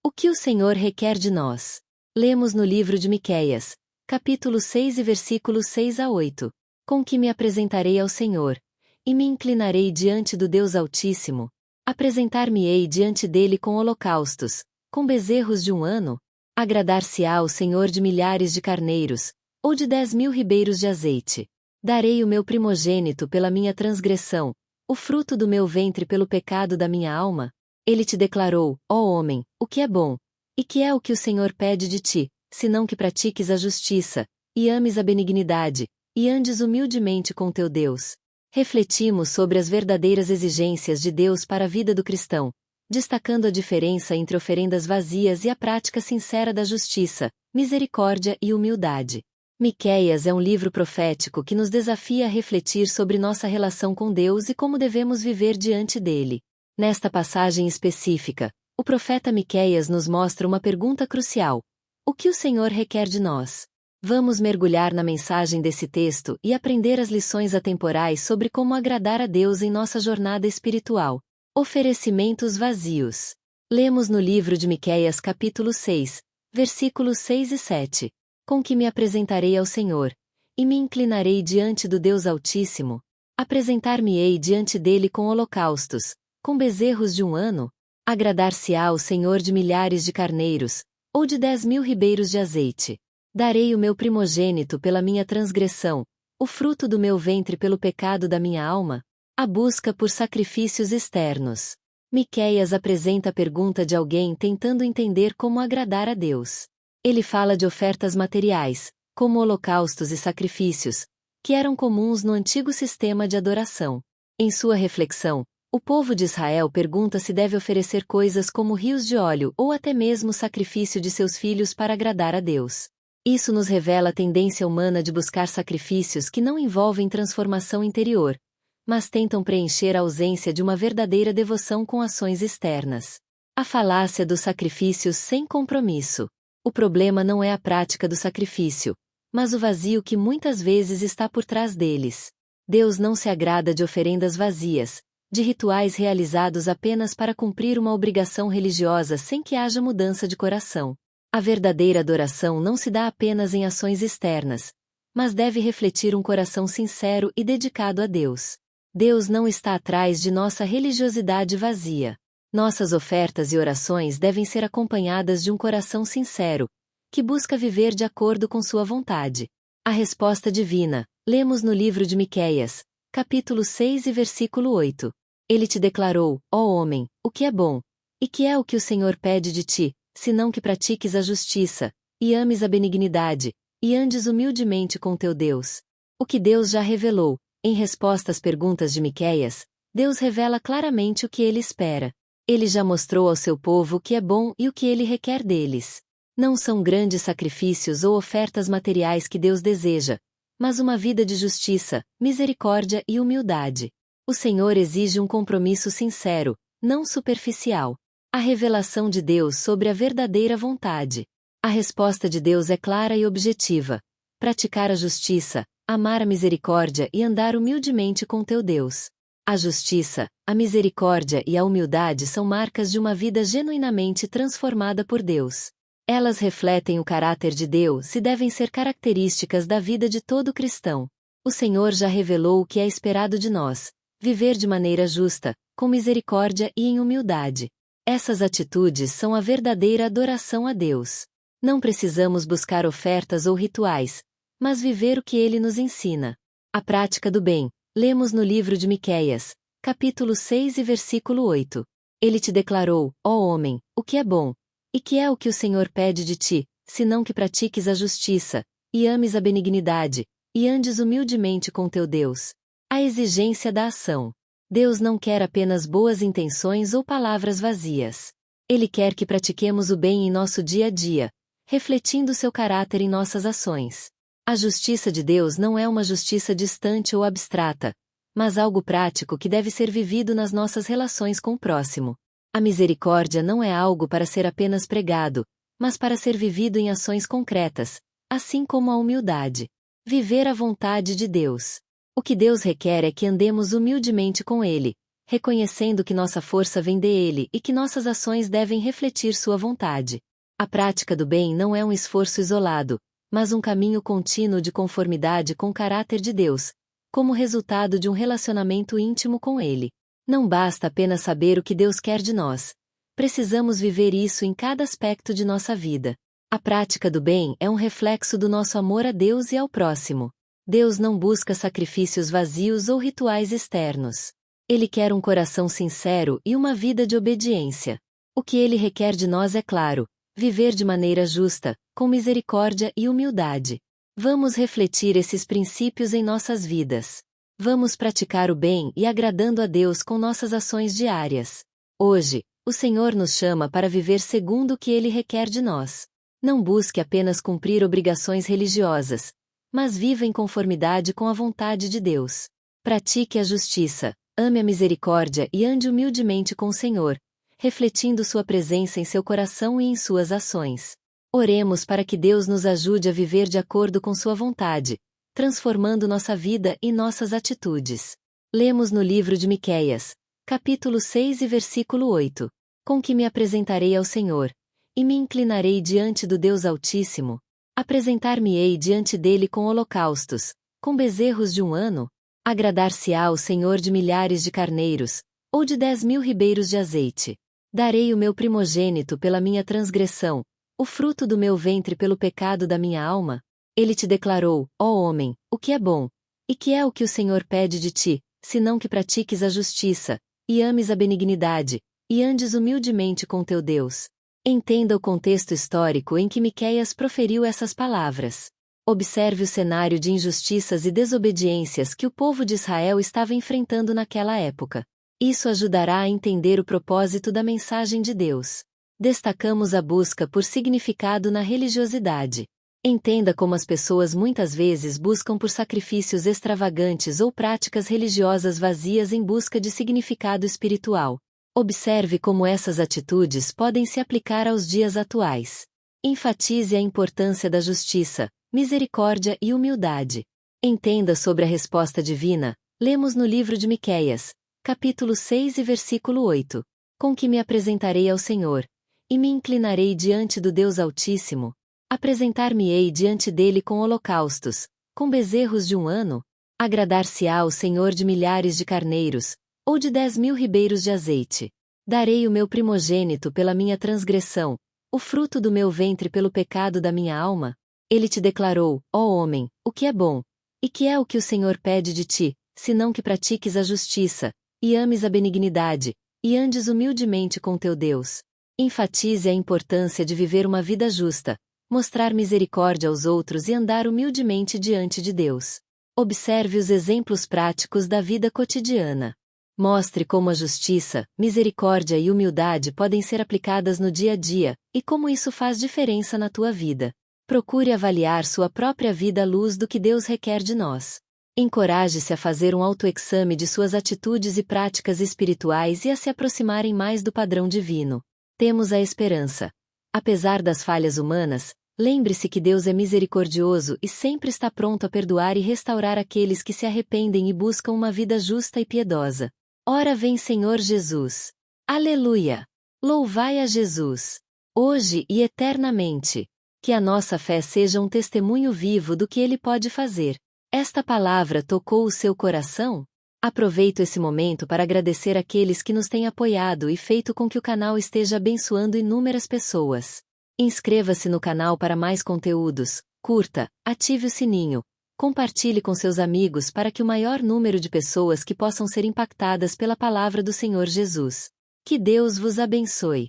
O que o Senhor requer de nós? Lemos no livro de Miqueias, capítulo 6 e versículos 6 a 8. Com que me apresentarei ao Senhor, e me inclinarei diante do Deus Altíssimo. Apresentar-me-ei diante dele com holocaustos, com bezerros de um ano? Agradar-se-á o Senhor de milhares de carneiros, ou de 10.000 ribeiros de azeite? Darei o meu primogênito pela minha transgressão, o fruto do meu ventre pelo pecado da minha alma? Ele te declarou, ó homem, o que é bom, e que é o que o Senhor pede de ti, senão que pratiques a justiça, e ames a benignidade, e andes humildemente com teu Deus. Refletimos sobre as verdadeiras exigências de Deus para a vida do cristão, destacando a diferença entre oferendas vazias e a prática sincera da justiça, misericórdia e humildade. Miqueias é um livro profético que nos desafia a refletir sobre nossa relação com Deus e como devemos viver diante dele. Nesta passagem específica, o profeta Miqueias nos mostra uma pergunta crucial: o que o Senhor requer de nós? Vamos mergulhar na mensagem desse texto e aprender as lições atemporais sobre como agradar a Deus em nossa jornada espiritual. Oferecimentos vazios. Lemos no livro de Miqueias capítulo 6, versículos 6 e 7. Com que me apresentarei ao Senhor, e me inclinarei diante do Deus Altíssimo? Apresentar-me-ei diante dele com holocaustos, com bezerros de um ano? Agradar-se-á o Senhor de milhares de carneiros, ou de 10.000 ribeiros de azeite? Darei o meu primogênito pela minha transgressão, o fruto do meu ventre pelo pecado da minha alma? A busca por sacrifícios externos. Miqueias apresenta a pergunta de alguém tentando entender como agradar a Deus. Ele fala de ofertas materiais, como holocaustos e sacrifícios, que eram comuns no antigo sistema de adoração. Em sua reflexão, o povo de Israel pergunta se deve oferecer coisas como rios de óleo ou até mesmo o sacrifício de seus filhos para agradar a Deus. Isso nos revela a tendência humana de buscar sacrifícios que não envolvem transformação interior, mas tentam preencher a ausência de uma verdadeira devoção com ações externas. A falácia dos sacrifícios sem compromisso. O problema não é a prática do sacrifício, mas o vazio que muitas vezes está por trás deles. Deus não se agrada de oferendas vazias, de rituais realizados apenas para cumprir uma obrigação religiosa sem que haja mudança de coração. A verdadeira adoração não se dá apenas em ações externas, mas deve refletir um coração sincero e dedicado a Deus. Deus não está atrás de nossa religiosidade vazia. Nossas ofertas e orações devem ser acompanhadas de um coração sincero, que busca viver de acordo com sua vontade. A resposta divina, lemos no livro de Miqueias, capítulo 6 e versículo 8. Ele te declarou, ó homem, o que é bom, e que é o que o Senhor pede de ti, senão que pratiques a justiça, e ames a benignidade, e andes humildemente com teu Deus. O que Deus já revelou, em resposta às perguntas de Miqueias, Deus revela claramente o que ele espera. Ele já mostrou ao seu povo o que é bom e o que ele requer deles. Não são grandes sacrifícios ou ofertas materiais que Deus deseja, mas uma vida de justiça, misericórdia e humildade. O Senhor exige um compromisso sincero, não superficial. A revelação de Deus sobre a verdadeira vontade. A resposta de Deus é clara e objetiva: praticar a justiça, amar a misericórdia e andar humildemente com teu Deus. A justiça, a misericórdia e a humildade são marcas de uma vida genuinamente transformada por Deus. Elas refletem o caráter de Deus e devem ser características da vida de todo cristão. O Senhor já revelou o que é esperado de nós: viver de maneira justa, com misericórdia e em humildade. Essas atitudes são a verdadeira adoração a Deus. Não precisamos buscar ofertas ou rituais, mas viver o que Ele nos ensina. A prática do bem. Lemos no livro de Miqueias, capítulo 6 e versículo 8. Ele te declarou, ó homem, o que é bom, e que é o que o Senhor pede de ti, senão que pratiques a justiça, e ames a benignidade, e andes humildemente com teu Deus. A exigência da ação. Deus não quer apenas boas intenções ou palavras vazias. Ele quer que pratiquemos o bem em nosso dia a dia, refletindo seu caráter em nossas ações. A justiça de Deus não é uma justiça distante ou abstrata, mas algo prático que deve ser vivido nas nossas relações com o próximo. A misericórdia não é algo para ser apenas pregado, mas para ser vivido em ações concretas, assim como a humildade. Viver a vontade de Deus. O que Deus requer é que andemos humildemente com Ele, reconhecendo que nossa força vem dele e que nossas ações devem refletir sua vontade. A prática do bem não é um esforço isolado, mas um caminho contínuo de conformidade com o caráter de Deus, como resultado de um relacionamento íntimo com Ele. Não basta apenas saber o que Deus quer de nós. Precisamos viver isso em cada aspecto de nossa vida. A prática do bem é um reflexo do nosso amor a Deus e ao próximo. Deus não busca sacrifícios vazios ou rituais externos. Ele quer um coração sincero e uma vida de obediência. O que Ele requer de nós é claro: viver de maneira justa, com misericórdia e humildade. Vamos refletir esses princípios em nossas vidas. Vamos praticar o bem e agradando a Deus com nossas ações diárias. Hoje, o Senhor nos chama para viver segundo o que Ele requer de nós. Não busque apenas cumprir obrigações religiosas, mas viva em conformidade com a vontade de Deus. Pratique a justiça, ame a misericórdia e ande humildemente com o Senhor, refletindo sua presença em seu coração e em suas ações. Oremos para que Deus nos ajude a viver de acordo com sua vontade, transformando nossa vida e nossas atitudes. Lemos no livro de Miqueias, capítulo 6 e versículo 8. Com que me apresentarei ao Senhor, e me inclinarei diante do Deus Altíssimo. Apresentar-me-ei diante dele com holocaustos, com bezerros de 1 ano. Agradar-se-á o Senhor de milhares de carneiros, ou de 10.000 ribeiros de azeite. Darei o meu primogênito pela minha transgressão, o fruto do meu ventre pelo pecado da minha alma. Ele te declarou, ó homem, o que é bom, e que é o que o Senhor pede de ti, senão que pratiques a justiça, e ames a benignidade, e andes humildemente com teu Deus. Entenda o contexto histórico em que Miqueias proferiu essas palavras. Observe o cenário de injustiças e desobediências que o povo de Israel estava enfrentando naquela época. Isso ajudará a entender o propósito da mensagem de Deus. Destacamos a busca por significado na religiosidade. Entenda como as pessoas muitas vezes buscam por sacrifícios extravagantes ou práticas religiosas vazias em busca de significado espiritual. Observe como essas atitudes podem se aplicar aos dias atuais. Enfatize a importância da justiça, misericórdia e humildade. Entenda sobre a resposta divina. Lemos no livro de Miqueias, capítulo 6 e versículo 8. Com que me apresentarei ao Senhor, e me inclinarei diante do Deus Altíssimo. Apresentar-me-ei diante dele com holocaustos, com bezerros de 1 ano. Agradar-se-á o Senhor de milhares de carneiros, ou de 10.000 ribeiros de azeite. Darei o meu primogênito pela minha transgressão, o fruto do meu ventre pelo pecado da minha alma. Ele te declarou, ó homem, o que é bom, e que é o que o Senhor pede de ti, senão que pratiques a justiça, e ames a benignidade, e andes humildemente com teu Deus. Enfatize a importância de viver uma vida justa, mostrar misericórdia aos outros e andar humildemente diante de Deus. Observe os exemplos práticos da vida cotidiana. Mostre como a justiça, misericórdia e humildade podem ser aplicadas no dia a dia, e como isso faz diferença na tua vida. Procure avaliar sua própria vida à luz do que Deus requer de nós. Encoraje-se a fazer um autoexame de suas atitudes e práticas espirituais e a se aproximarem mais do padrão divino. Temos a esperança. Apesar das falhas humanas, lembre-se que Deus é misericordioso e sempre está pronto a perdoar e restaurar aqueles que se arrependem e buscam uma vida justa e piedosa. Ora vem Senhor Jesus. Aleluia! Louvai a Jesus! Hoje e eternamente. Que a nossa fé seja um testemunho vivo do que Ele pode fazer. Esta palavra tocou o seu coração? Aproveito esse momento para agradecer àqueles que nos têm apoiado e feito com que o canal esteja abençoando inúmeras pessoas. Inscreva-se no canal para mais conteúdos, curta, ative o sininho, compartilhe com seus amigos para que o maior número de pessoas que possam ser impactadas pela palavra do Senhor Jesus. Que Deus vos abençoe.